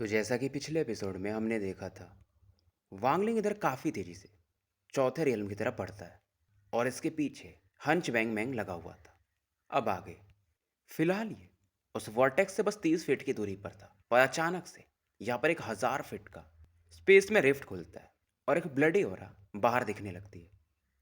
तो जैसा कि पिछले एपिसोड में हमने देखा था, वांगलिंग इधर काफ़ी तेज़ी से चौथे रियल्म की तरफ बढ़ता है और इसके पीछे हंच बैंग मैंग लगा हुआ था। अब आगे फिलहाल ये उस वर्टेक्स से बस 30 फीट की दूरी पर था, पर अचानक से यहाँ पर 1000 फीट का स्पेस में रिफ्ट खुलता है और एक ब्लडी ओरा बाहर दिखने लगती है।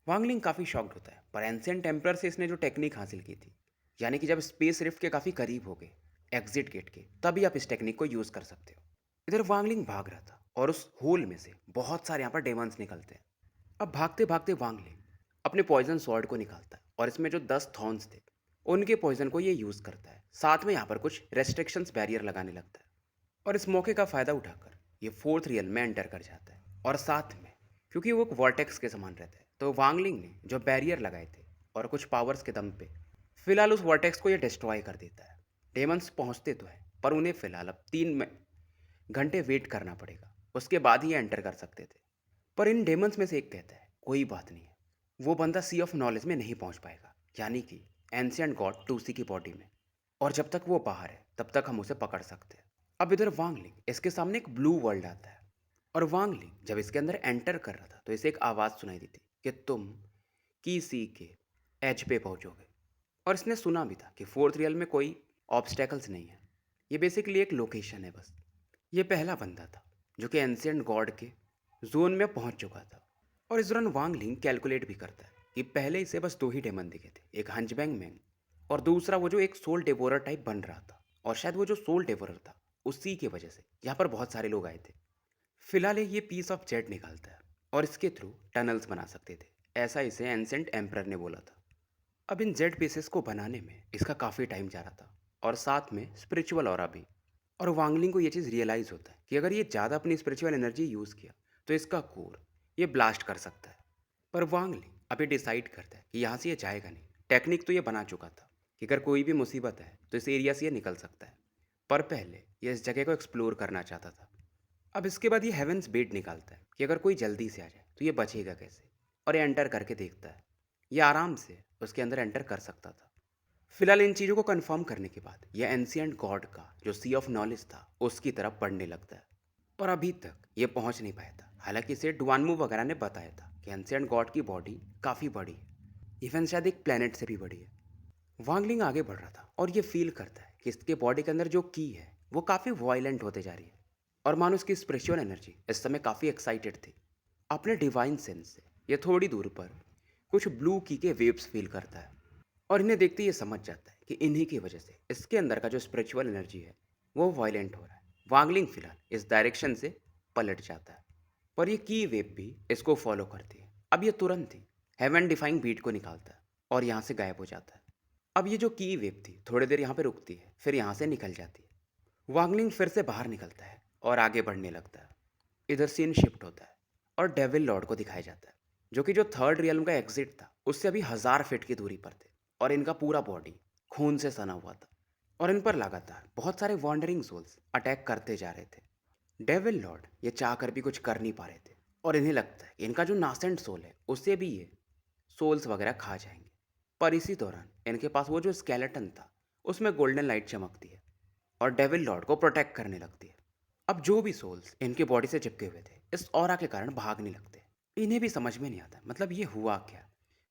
वांगलिंग काफ़ी शॉक्ड होता है, पर एंशिएंट टेम्पलर से इसने जो टेक्निक हासिल की थी, यानी कि जब स्पेस रिफ्ट के काफ़ी करीब हो गए एग्जिट गेट के, तभी आप इस टेक्निक को यूज़ कर सकते हो। इधर वांगलिंग भाग रहा था और उस होल में से बहुत सारे यहाँ पर डेमंस निकलते हैं। अब भागते भागते वांगलिंग अपने पॉइजन स्वॉर्ड को निकालता है और इसमें जो 10 थॉर्न्स थे उनके पॉइजन को ये यूज़ करता है। साथ में यहाँ पर कुछ रेस्ट्रिक्शंस बैरियर लगाने लगता है और इस मौके का फ़ायदा उठाकर ये फोर्थ रियल में एंटर कर जाता है। और साथ में क्योंकि वो वर्टेक्स के समान रहता है, तो वांगलिंग ने जो बैरियर लगाए थे और कुछ पावर्स के दम पे फिलहाल उस वर्टेक्स को ये डिस्ट्रॉय कर देता है। डेमंस पहुंचते तो है, पर उन्हें फिलहाल अब 3 घंटे वेट करना पड़ेगा, उसके बाद ही एंटर कर सकते थे। पर इन डेमंस में से एक कहता है कोई बात नहीं है, वो बंदा सी ऑफ नॉलेज में नहीं पहुंच पाएगा, यानी कि एंशिएंट गॉड टूसी की बॉडी में, और जब तक वो बाहर है तब तक हम उसे पकड़ सकते हैं। अब इधर वांगलिंग इसके सामने एक ब्लू वर्ल्ड आता है और वांगलिंग जब इसके अंदर एंटर कर रहा था तो इसे एक आवाज़ सुनाई दी थी कि तुम की सी के एज पे पहुंचोगे। और इसने सुना भी था कि फोर्थ रियल में कोई ऑब्स्टेकल्स नहीं है, ये बेसिकली एक लोकेशन है बस। ये पहला बंदा था जो कि एंशिएंट गॉड के जोन में पहुंच चुका था। और इस दौरान वांग लिंग कैलकुलेट भी करता है कि पहले इसे बस 2 ही डेमन दिखे थे, एक हंचबैंग मैंग और दूसरा वो जो एक सोल डेवोरर टाइप बन रहा था। और शायद वो जो सोल डेवोरर था उसी की वजह से यहाँ पर बहुत सारे लोग आए थे। फिलहाल ये पीस ऑफ जेड निकालता है और इसके थ्रू टनल्स बना सकते थे, ऐसा इसे एंसेंट एम्परर ने बोला था। अब इन जेड पीसेस को बनाने में इसका काफ़ी टाइम जा रहा था और साथ में स्पिरिचुअल ऑरा भी। और वांगलिंग को ये चीज़ रियलाइज़ होता है कि अगर ये ज़्यादा अपनी स्पिरिचुअल एनर्जी यूज़ किया तो इसका कोर ये ब्लास्ट कर सकता है। पर वांगलिंग अभी डिसाइड करता है कि यहाँ से ये जाएगा नहीं। टेक्निक तो ये बना चुका था कि अगर कोई भी मुसीबत है तो इस एरिया से ये निकल सकता है, पर पहले ये इस जगह को एक्सप्लोर करना चाहता था। अब इसके बाद ये हेवेंस बेड निकालता है कि अगर कोई जल्दी से आ जाए तो ये बचेगा कैसे, और ये एंटर करके देखता है। ये आराम से उसके अंदर एंटर कर सकता था। फिलहाल इन चीज़ों को कंफर्म करने के बाद यह एंशिएंट गॉड का जो सी ऑफ नॉलेज था उसकी तरफ बढ़ने लगता है। पर अभी तक ये पहुंच नहीं पाया था, हालांकि इसे डुआनमू वगैरह ने बताया था कि एंशिएंट गॉड की बॉडी काफ़ी बड़ी है, इवन शायद एक प्लेनेट से भी बड़ी है। वांगलिंग आगे बढ़ रहा था और ये फील करता है कि इसके बॉडी के अंदर जो की है वो काफ़ी वायलेंट होते जा रही है और मानो उसकी स्पिरिचुअल एनर्जी इस समय काफ़ी एक्साइटेड थी। अपने डिवाइन सेंस से ये थोड़ी दूर पर कुछ ब्लू की के वेव्स फील करता है और इन्हें देखते ही ये समझ जाता है कि इन्हीं की वजह से इसके अंदर का जो स्पिरिचुअल एनर्जी है वो वायलेंट हो रहा है। वांगलिंग फिलहाल इस डायरेक्शन से पलट जाता है, पर ये की वेव भी इसको फॉलो करती है। अब ये तुरंत ही हेवन डिफाइंग बीट को निकालता है और यहाँ से गायब हो जाता है। अब ये जो की वेव थी थोड़ी देर यहाँ पे रुकती है, फिर यहाँ से निकल जाती है। वांगलिंग फिर से बाहर निकलता है और आगे बढ़ने लगता है। इधर सीन शिफ्ट होता है और डेविल लॉर्ड को दिखाया जाता है जो कि जो थर्ड रियल्म का एग्जिट था उससे अभी 1000 फीट की दूरी पर थे और इनका पूरा बॉडी खून से सना हुआ था और इन पर लगातार बहुत सारे वॉन्डरिंग सोल्स अटैक करते जा रहे थे। डेविल लॉर्ड ये चाह कर भी कुछ कर नहीं पा रहे थे और इन्हें लगता है कि इनका जो नासेंट सोल है उससे भी ये सोल्स वगैरह खा जाएंगे। पर इसी दौरान इनके पास वो जो स्केलेटन था उसमें गोल्डन लाइट चमकती है और डेविल लॉर्ड को प्रोटेक्ट करने लगती है। अब जो भी सोल्स इनके बॉडी से चिपके हुए थे इस ऑरा के कारण भागने लगते हैं। इन्हें भी समझ में नहीं आता मतलब ये हुआ क्या।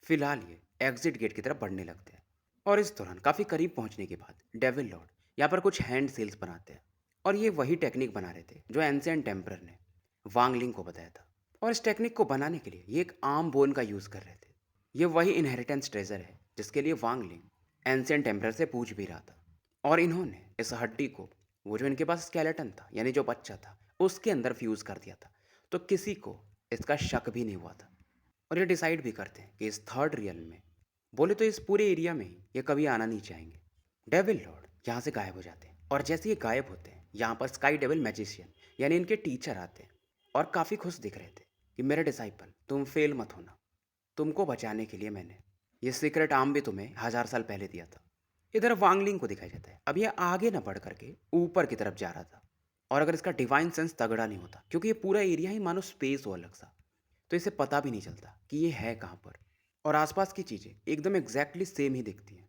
फिलहाल ये एग्जिट गेट की तरफ बढ़ने लगते हैं और इस दौरान काफ़ी करीब पहुंचने के बाद डेविल लॉर्ड यहाँ पर कुछ हैंड सील्स बनाते हैं और ये वही टेक्निक बना रहे थे जो एंशिएंट टेम्परर ने वांगलिंग को बताया था। और इस टेक्निक को बनाने के लिए ये एक आर्म बोन का यूज़ कर रहे थे। ये वही इनहेरिटेंस ट्रेजर है जिसके लिए वांगलिंग एंशिएंट टेम्परर से पूछ भी रहा था। और इन्होंने इस हड्डी को वो जो इनके पास स्केलेटन था यानी जो बच्चा था उसके अंदर फ्यूज़ कर दिया था, तो किसी को इसका शक भी नहीं हुआ था। और ये डिसाइड भी करते हैं कि इस थर्ड रियल में बोले तो इस पूरे एरिया में ही ये कभी आना नहीं चाहेंगे। डेविल लॉर्ड यहाँ से गायब हो जाते हैं और जैसे ये गायब होते हैं यहाँ पर स्काई डेविल मैजिशियन यानी इनके टीचर आते हैं और काफ़ी खुश दिख रहे थे कि मेरे डिसाइपल तुम फेल मत होना, तुमको बचाने के लिए मैंने ये सीक्रेट आर्म भी तुम्हें 1000 साल पहले दिया था। इधर वांगलिंग को दिखाया जाता है अब ये आगे ना बढ़ करके ऊपर की तरफ जा रहा था और अगर इसका डिवाइन सेंस तगड़ा नहीं होता, क्योंकि ये पूरा एरिया ही मानो स्पेस हो अलग सा, तो इसे पता भी नहीं चलता कि ये है कहाँ पर। और आसपास की चीज़ें एकदम एग्जैक्टली सेम ही दिखती हैं।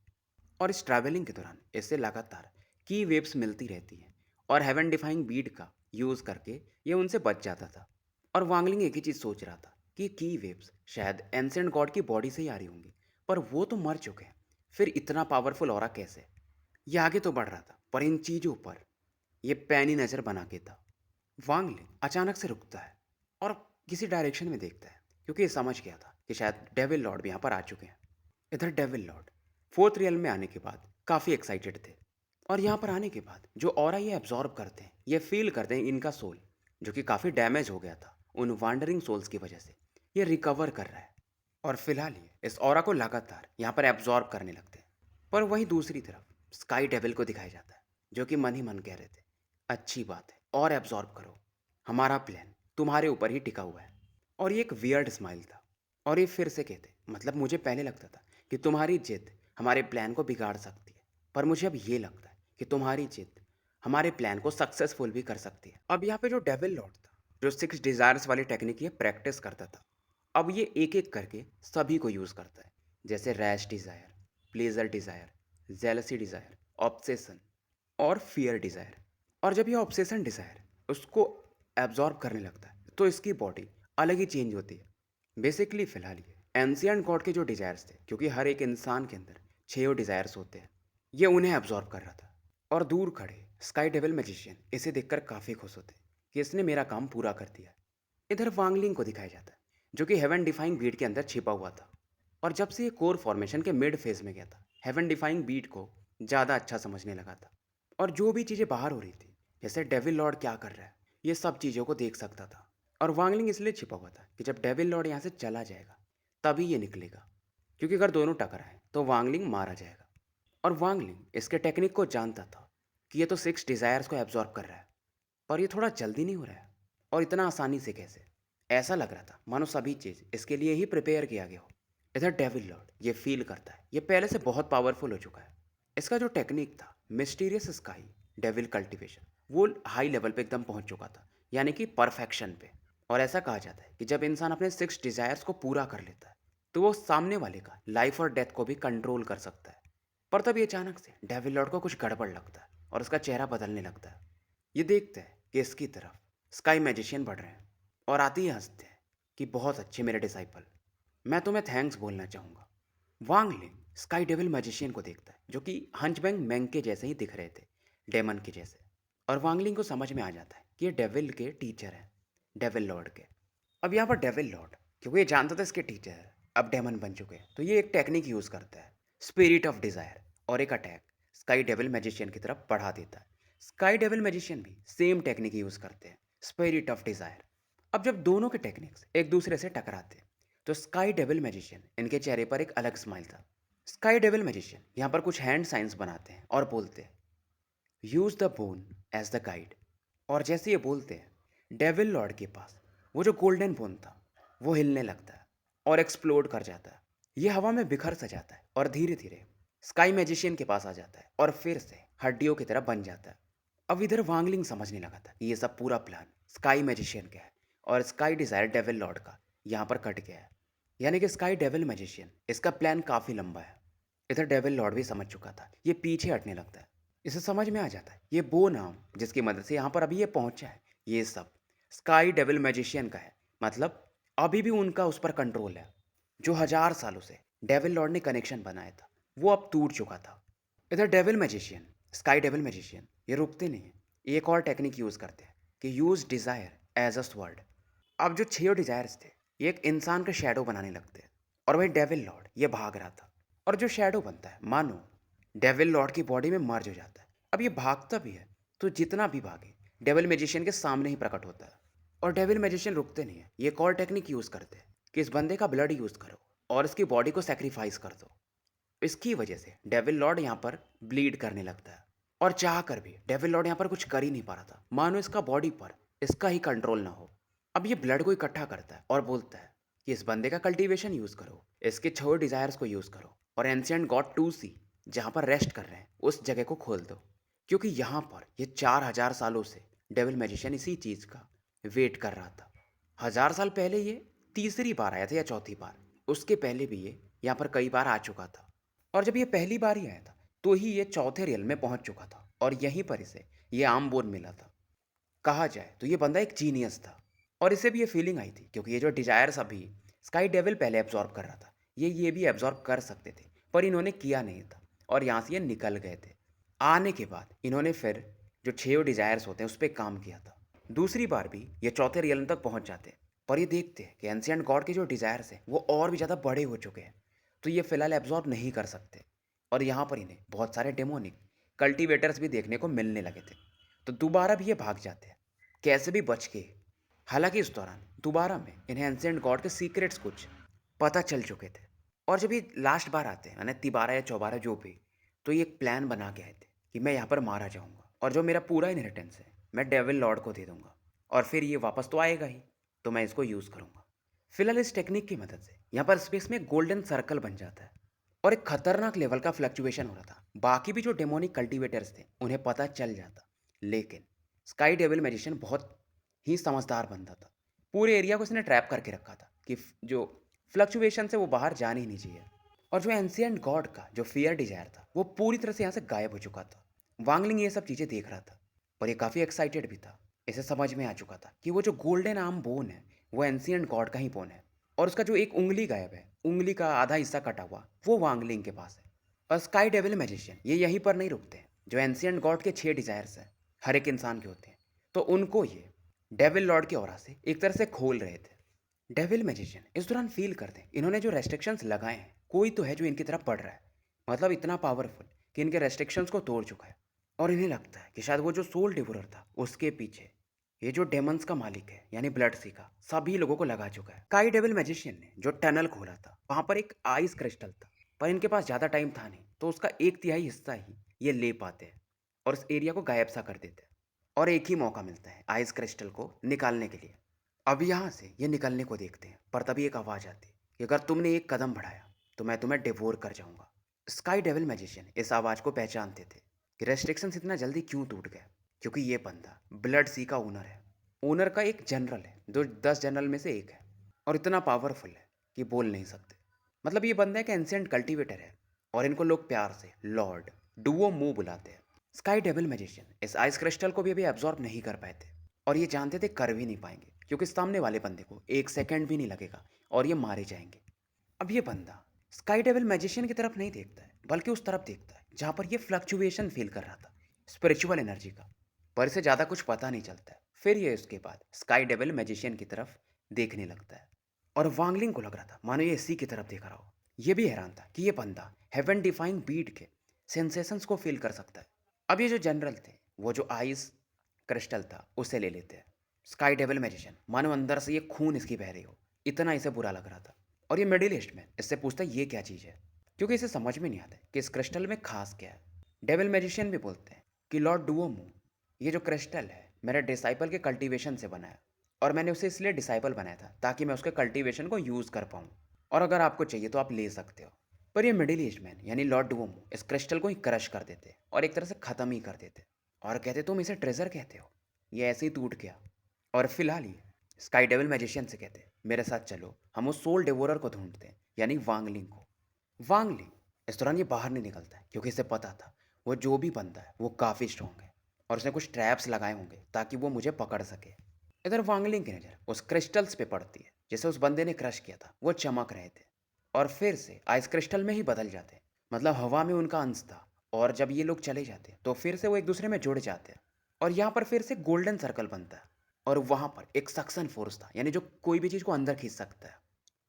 और इस ट्रैवलिंग के दौरान इससे लगातार की वेव्स मिलती रहती हैं और हेवन डिफाइंग बीट का यूज़ करके ये उनसे बच जाता था। और वांगलिंग एक ही चीज़ सोच रहा था कि की वेव्स शायद एंसेंट गॉड की बॉडी से ही आ रही होंगी, पर वो तो मर चुके हैं, फिर इतना पावरफुल ऑरा कैसे? ये आगे तो बढ़ रहा था, पर इन चीज़ों पर ये पैनी नज़र बना के था। वांगलिंग अचानक से रुकता है और किसी डायरेक्शन में देखता है, क्योंकि ये समझ गया था कि शायद डेविल लॉर्ड भी यहाँ पर आ चुके हैं। इधर डेविल लॉर्ड फोर्थ रियल में आने के बाद काफ़ी एक्साइटेड थे, और यहाँ पर आने के बाद जो ऑरा ये एब्जॉर्ब करते हैं, ये फील करते हैं इनका सोल, जो कि काफ़ी डैमेज हो गया था उन वांडरिंग सोल्स की वजह से, ये रिकवर कर रहा है। और फिलहाल ये इस ऑरा को लगातार यहाँ पर एब्जॉर्ब करने लगते हैं। पर वहीं दूसरी तरफ स्काई डेविल को दिखाया जाता है, जो कि मन ही मन कह रहे थे, अच्छी बात है और एब्जॉर्ब करो, हमारा प्लान तुम्हारे ऊपर ही टिका हुआ है। और ये एक वियर्ड स्माइल था, और ये फिर से कहते, मतलब मुझे पहले लगता था कि तुम्हारी जिद हमारे प्लान को बिगाड़ सकती है, पर मुझे अब ये लगता है कि तुम्हारी जिद हमारे प्लान को सक्सेसफुल भी कर सकती है। अब यहाँ पे जो डेविल लॉर्ड था, जो 6 डिज़ायर्स वाली टेक्निक ये प्रैक्टिस करता था, अब ये एक एक करके सभी को यूज़ करता है, जैसे rash desire, pleasure desire, jealousy desire, obsession और फियर डिज़ायर। और जब ये ऑब्सेशन डिज़ायर उसको एब्जॉर्ब करने लगता है, तो इसकी बॉडी अलग ही चेंज होती है। बेसिकली फ़िलहाल ये एंशिएंट गॉड के जो डिज़ायर्स थे, क्योंकि हर एक इंसान के अंदर 6 डिज़ायर्स होते हैं, ये उन्हें एब्जॉर्ब कर रहा था। और दूर खड़े स्काई डेविल मैजिशियन इसे देखकर काफ़ी खुश होते कि इसने मेरा काम पूरा कर दिया। इधर वांगलिंग को दिखाया जाता है, जो कि हेवन डिफाइंग बीट के अंदर छिपा हुआ था, और जब से ये कोर फॉर्मेशन के मिड फेज में गया था, हेवन डिफाइंग बीट को ज़्यादा अच्छा समझने लगा था। और जो भी चीज़ें बाहर हो रही थी, जैसे डेविल लॉर्ड क्या कर रहा है, ये सब चीज़ों को देख सकता था। और वांगलिंग इसलिए छिपा हुआ था कि जब डेविल लॉर्ड यहाँ से चला जाएगा तभी ये निकलेगा, क्योंकि अगर दोनों टकराएं तो वांगलिंग मारा जाएगा। और वांगलिंग इसके टेक्निक को जानता था कि ये तो 6 डिज़ायर्स को एब्जॉर्ब कर रहा है, पर ये थोड़ा जल्दी नहीं हो रहा है, और इतना आसानी से कैसे? ऐसा लग रहा था मानो सभी चीज़ इसके लिए ही प्रिपेयर किया गया हो। इधर डेविल लॉर्ड ये फील करता है ये पहले से बहुत पावरफुल हो चुका है। इसका जो टेक्निक था मिस्टीरियस स्काई डेविल कल्टीवेशन, वो हाई लेवल पे एकदम पहुंच चुका था, यानी कि परफेक्शन पे। और ऐसा कहा जाता है कि जब इंसान अपने 6 डिज़ायर्स को पूरा कर लेता है, तो वो सामने वाले का लाइफ और डेथ को भी कंट्रोल कर सकता है। पर तभी अचानक से डेविल लॉर्ड को कुछ गड़बड़ लगता है और उसका चेहरा बदलने लगता है। ये देखते हैं कि इसकी तरफ स्काई मैजिशियन बढ़ रहे हैं, और आते ही हंसते हैं कि बहुत अच्छे मेरे डिसाइपल, मैं तुम्हें थैंक्स बोलना चाहूँगा। वांग लिंग स्काई डेविल मैजिशियन को देखता है, जो कि हंचबैंग मैंग के जैसे ही दिख रहे थे, डेमन के जैसे। और वांगलिंग को समझ में आ जाता है कि ये डेविल के टीचर हैं, डेविल लॉर्ड के। अब यहाँ पर डेविल लॉर्ड, क्योंकि ये जानता था इसके टीचर अब डेमन बन चुके हैं, तो ये एक टेक्निक यूज़ करता है, स्पिरिट ऑफ डिज़ायर, और एक अटैक स्काई डेविल मैजिशियन की तरफ बढ़ा देता है। स्काई डेविल मैजिशियन भी सेम टेक्निक यूज़ करते हैं, स्पिरिट ऑफ डिज़ायर। अब जब दोनों के टेक्निक्स एक दूसरे से टकराते हैं, तो स्काई डेविल मैजिशियन इनके चेहरे पर एक अलग स्माइल था। स्काई डेविल मैजिशियन यहाँ पर कुछ हैंड साइंस बनाते हैं और बोलते हैं, use the bone as the guide. और जैसे ये बोलते हैं, डेविल लॉर्ड के पास वो जो गोल्डन बोन था वो हिलने लगता है और एक्सप्लोड कर जाता है। ये हवा में बिखर सा जाता है और धीरे धीरे स्काई मैजिशियन के पास आ जाता है और फिर से हड्डियों की तरह बन जाता है। अब इधर वांगलिंग समझने लगा था कि ये सब पूरा प्लान स्काई मैजिशियन का है, और स्काई डिज़ायर डेविल लॉर्ड का यहाँ पर कट गया है, यानी कि स्काई डेविल मैजिशियन इसका प्लान काफ़ी लंबा है। इधर डेविल लॉर्ड भी समझ चुका था, ये पीछे हटने लगता है। इसे समझ में आ जाता है ये बो नाम जिसकी मदद से यहाँ पर अभी ये पहुँचा है, ये सब स्काई डेविल मैजिशियन का है। मतलब अभी भी उनका उस पर कंट्रोल है। जो 1000 सालों से डेविल लॉर्ड ने कनेक्शन बनाया था, वो अब टूट चुका था। इधर devil magician, sky devil magician ये रुकते नहीं हैं, एक और टेक्निक यूज़ करते हैं कि use desire as a sword. अब जो 6 डिज़ायर्स थे, ये एक इंसान का शैडो बनाने लगते हैं, और वही डेविल लॉर्ड ये भाग रहा था। और जो शैडो बनता है मानो डेविल लॉर्ड की बॉडी में मर्ज हो जाता है। अब ये भागता भी है, तो जितना भी भागे डेविल मैजिशियन के सामने ही प्रकट होता है। और डेविल मैजिशियन रुकते नहीं है, ये एक और टेक्निक यूज़ करते हैं कि इस बंदे का ब्लड यूज़ करो और इसकी बॉडी को सेक्रीफाइस कर दो। इसकी वजह से डेविल लॉर्ड यहाँ पर ब्लीड करने लगता है, और चाह कर भी डेविल लॉर्ड यहाँ पर कुछ कर ही नहीं पा रहा था, मानो इसका बॉडी पर इसका ही कंट्रोल ना हो। अब ये ब्लड को इकट्ठा करता है और बोलता है कि इस बंदे का कल्टीवेशन यूज़ करो, इसके 6 डिज़ायर्स को यूज़ करो, और एंशिएंट गॉड 2C जहाँ पर रेस्ट कर रहे हैं उस जगह को खोल दो, क्योंकि यहाँ पर ये 4000 सालों से डेविल मैजिशियन इसी चीज़ का वेट कर रहा था। 1000 साल पहले ये तीसरी बार आया था या चौथी बार, उसके पहले भी ये यहाँ पर कई बार आ चुका था। और जब ये पहली बार ही आया था, तो ही ये चौथे रियल में पहुंच चुका था, और यहीं पर इसे ये आम बोन मिला था। कहा जाए तो ये बंदा एक जीनियस था, और इसे भी ये फीलिंग आई थी क्योंकि ये जो डिजायर्स अभी स्काई डेविल पहले एब्जॉर्ब कर रहा था, ये भी एब्जॉर्ब कर सकते थे, पर इन्होंने किया नहीं था और यहाँ से ये निकल गए थे। आने के बाद इन्होंने फिर जो छह डिजायर्स होते हैं उस पर काम किया था। दूसरी बार भी ये चौथे रियल्म तक पहुंच जाते हैं, पर ये देखते हैं कि एंशिएंट गॉड के जो डिजायर्स हैं वो और भी ज़्यादा बड़े हो चुके हैं, तो ये फिलहाल एब्जॉर्ब नहीं कर सकते। और यहाँ पर इन्हें बहुत सारे डेमोनिक कल्टीवेटर्स भी देखने को मिलने लगे थे, तो दोबारा भी ये भाग जाते हैं, कैसे भी बच के। हालांकि इस दौरान दोबारा में इन्हें एंशिएंट गॉड के सीक्रेट्स कुछ पता चल चुके थे, और जब ये लास्ट बार आते हैं यानी तिबारा या चौबारा जो भी, तो ये एक प्लान बना के आए थे कि मैं यहाँ पर मारा जाऊँगा और जो मेरा पूरा इनहेरिटेंस है मैं डेविल लॉर्ड को दे दूंगा, और फिर ये वापस तो आएगा ही, तो मैं इसको यूज़ करूँगा। फिलहाल इस टेक्निक की मदद से यहाँ पर स्पेस में गोल्डन सर्कल बन जाता है, और एक खतरनाक लेवल का फ्लक्चुएशन हो रहा था। बाकी भी जो डेमोनिक कल्टीवेटर्स थे उन्हें पता चल जाता, लेकिन स्काई डेविल मैजिशियन बहुत ही समझदार बंदा था। पूरे एरिया को इसने ट्रैप करके रखा था कि जो फ्लक्चुएशन से वो बाहर जाने ही नहीं चाहिए। और जो एंशिएंट गॉड का जो फियर डिजायर था वो पूरी तरह से यहाँ से गायब हो चुका था। वांगलिंग ये सब चीज़ें देख रहा था, पर ये काफ़ी एक्साइटेड भी था। इसे समझ में आ चुका था कि वो जो गोल्डन आर्म बोन है वो एंशिएंट गॉड का ही बोन है, और उसका जो एक उंगली गायब है, उंगली का आधा हिस्सा कटा हुआ, वो वांगलिंग के पास है। और स्काई डेविल मैजिशियन ये यहीं पर नहीं रुकते हैं। जो एंशिएंट गॉड के छह डिजायर्स हैं हर एक इंसान के होते हैं, तो उनको ये डेविल लॉर्ड की ऑरा से एक तरह से खोल रहे थे। डेविल मैजिशियन इस दौरान फील करते हैं इन्होंने जो रेस्ट्रिक्शंस लगाए हैं कोई तो है जो इनकी तरफ बढ़ रहा है, मतलब इतना पावरफुल कि इनके रेस्ट्रिक्शंस को तोड़ चुका है। और इन्हें लगता है कि शायद वो जो सोल डिवोरर था उसके पीछे ये जो डेमंस का मालिक है यानी ब्लड सी का सभी लोगों को लगा चुका है। काई डेविल मैजिशियन ने जो टनल खोला था वहां पर एक आइस क्रिस्टल था, पर इनके पास ज्यादा टाइम था नहीं, तो उसका एक तिहाई हिस्सा ही ये ले पाते हैं और इस एरिया को गायब सा कर देते हैं। और एक ही मौका मिलता है आइस क्रिस्टल को निकालने के लिए। अब यहाँ से ये निकलने को देखते हैं, पर तभी एक आवाज़ आती है कि अगर तुमने एक कदम बढ़ाया तो मैं तुम्हें डिवोर कर जाऊंगा। स्काई डेविल मैजिशियन इस आवाज़ को पहचानते थे कि रेस्ट्रिक्शंस इतना जल्दी क्यों टूट गए, क्योंकि ये बंदा ब्लड सी का ओनर है। ओनर का एक जनरल है जो 10 जनरल में से एक है, और इतना पावरफुल है कि बोल नहीं सकते। मतलब ये बंदा एक एंशिएंट कल्टीवेटर है, और इनको लोग प्यार से लॉर्ड डुओ मू बुलाते हैं। स्काई डेविल मैजिशियन इस आइस क्रिस्टल को भी अभी एब्जॉर्ब नहीं कर पाए थे, और ये जानते थे कर भी नहीं पाएंगे क्योंकि सामने वाले बंदे को एक सेकंड भी नहीं लगेगा और ये मारे जाएंगे। अब ये बंदा स्काई डेविल मैजिशियन की तरफ नहीं देखता है, बल्कि उस तरफ देखता है जहाँ पर ये फ्लक्चुएशन फील कर रहा था स्पिरिचुअल एनर्जी का, पर इसे ज़्यादा कुछ पता नहीं चलता है। फिर ये उसके बाद स्काई डेविल मैजिशियन की तरफ देखने लगता है, और वांगलिंग को लग रहा था मानो ये इसी की तरफ देख रहा हो। ये भी हैरान था कि ये बंदा हेवन डिफाइंग बीट के सेंसेशंस को फील कर सकता है। अब ये जो जनरल थे वो जो आइस क्रिस्टल था उसे ले लेते हैं। स्काई डेविल मैजिशियन मानो अंदर से ये खून इसकी बह रही हो, इतना इसे बुरा लग रहा था। और ये मिडिल ईस्ट में इससे पूछता है ये क्या चीज़ है, क्योंकि इसे समझ में नहीं आता कि इस क्रिस्टल में खास क्या है। डेविल मैजिशियन भी बोलते हैं कि लॉर्ड डुओमू, ये जो क्रिस्टल है मेरे डिसाइपल के कल्टीवेशन से बना है, और मैंने उसे इसलिए डिसाइपल बनाया था ताकि मैं उसके कल्टीवेशन को यूज़ कर पाऊँ, और अगर आपको चाहिए तो आप ले सकते हो। पर ये मिडिल ईस्ट मैन यानी लॉर्ड डुओमू इस क्रिस्टल को ही क्रश कर देते और एक तरह से ख़त्म ही कर देते, और कहते तुम इसे ट्रेजर कहते हो, ये ऐसे ही टूट गया। और फिलहाल ये स्काई डेविल मैजिशियन से कहते मेरे साथ चलो, हम उस सोल डिवोरर को ढूंढते हैं यानी वांगलिंग को। वांगलिंग इस दौरान ये बाहर नहीं निकलता है क्योंकि इसे पता था वो जो भी बंदा है वो काफ़ी स्ट्रॉन्ग है, और उसने कुछ ट्रैप्स लगाए होंगे ताकि वो मुझे पकड़ सके। इधर वांगलिंग की नज़र उस क्रिस्टल्स पे पड़ती है जिसे उस बंदे ने क्रश किया था, वो चमक रहे थे और फिर से आइस क्रिस्टल में ही बदल जाते, मतलब हवा में उनका अंश था। और जब ये लोग चले जाते तो फिर से वो एक दूसरे में जुड़ जाते हैं, और यहाँ पर फिर से गोल्डन सर्कल बनता है, और वहाँ पर एक सक्शन फोर्स था यानी जो कोई भी चीज़ को अंदर खींच सकता है,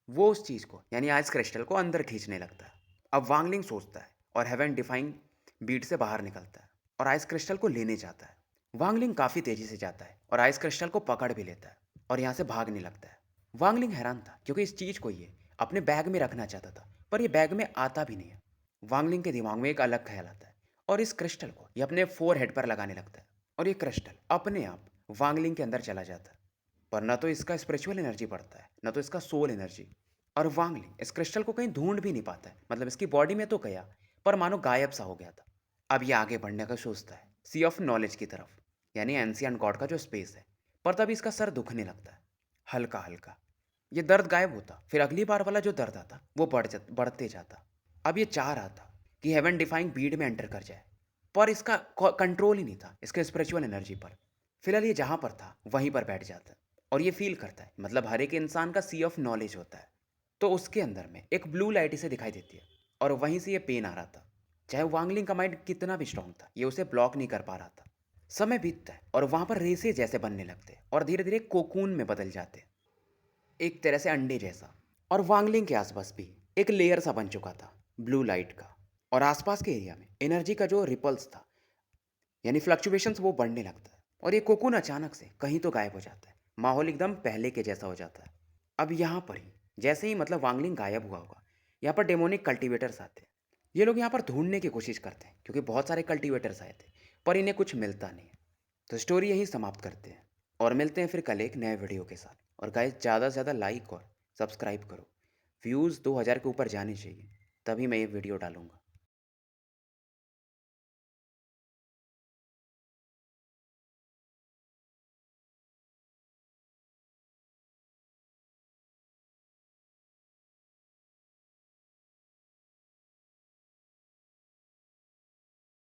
वो उस चीज़ को यानी आइस क्रिस्टल को अंदर खींचने लगता है। अब वांगलिंग सोचता है और हेवन डिफाइंग बीट से बाहर निकलता है और आइस क्रिस्टल को लेने जाता है। वांगलिंग काफ़ी तेज़ी से जाता है और आइस क्रिस्टल को पकड़ भी लेता है और यहाँ से भागने लगता है। वांगलिंग हैरान था क्योंकि इस चीज़ को ये अपने बैग में रखना चाहता था, पर ये बैग में आता भी नहीं है। वांगलिंग के दिमाग में एक अलग ख्याल आता है और इस क्रिस्टल को ये अपने फोर हेड पर लगाने लगता है, और ये क्रिस्टल अपने आप वांगलिंग के अंदर चला जाता है। पर न तो इसका स्पिरिचुअल एनर्जी बढ़ता है न तो इसका सोल एनर्जी, और वांगलिंग इस क्रिस्टल को कहीं ढूंढ भी नहीं पाता है, मतलब इसकी बॉडी में तो गया पर मानो गायब सा हो गया था। अब ये आगे बढ़ने का सोचता है सी ऑफ नॉलेज की तरफ यानी एंशिएंट गॉड का जो स्पेस है, पर तभी इसका सर दुखने लगता है हल्का हल्का। ये दर्द गायब होता, फिर अगली बार वाला जो दर्द आता वो बढ़ते जाता। अब ये चाह रहा था कि हेवन डिफाइंग बीड में एंटर कर जाए, पर इसका कंट्रोल ही नहीं था इसके स्पिरिचुअल एनर्जी पर। फिलहाल ये जहाँ पर था वहीं पर बैठ जाता है और ये फील करता है, मतलब हर एक इंसान का सी ऑफ नॉलेज होता है। तो उसके अंदर में एक ब्लू लाइट इसे दिखाई देती है और वहीं से ये पेन आ रहा था। चाहे वांगलिंग का माइंड कितना भी स्ट्रांग था, ये उसे ब्लॉक नहीं कर पा रहा था। समय बीतता है और वहाँ पर रेसे जैसे बनने लगते हैं और धीरे धीरे कोकून में बदल जाते हैं, एक तरह से अंडे जैसा। और वांगलिंग के आसपास भी एक लेयर सा बन चुका था ब्लू लाइट का। और आसपास के एरिया में एनर्जी का जो रिपल्स था, यानी फ्लक्चुएशंस, वो बढ़ने लगता है और ये कोकून अचानक से कहीं तो गायब हो जाता है। माहौल एकदम पहले के जैसा हो जाता है। अब यहाँ पर ही जैसे ही मतलब वांगलिंग गायब हुआ होगा, यहाँ पर डेमोनिक कल्टीवेटर्स आते हैं। ये लोग यहाँ पर ढूंढने की कोशिश करते हैं क्योंकि बहुत सारे कल्टीवेटर्स आए थे, पर इन्हें कुछ मिलता नहीं है। तो स्टोरी यहीं समाप्त करते हैं और मिलते हैं फिर कल एक नए वीडियो के साथ। और गाइस, ज़्यादा से ज़्यादा लाइक और सब्सक्राइब करो। व्यूज़ 2000 के ऊपर जाने चाहिए, तभी मैं ये वीडियो डालूंगा।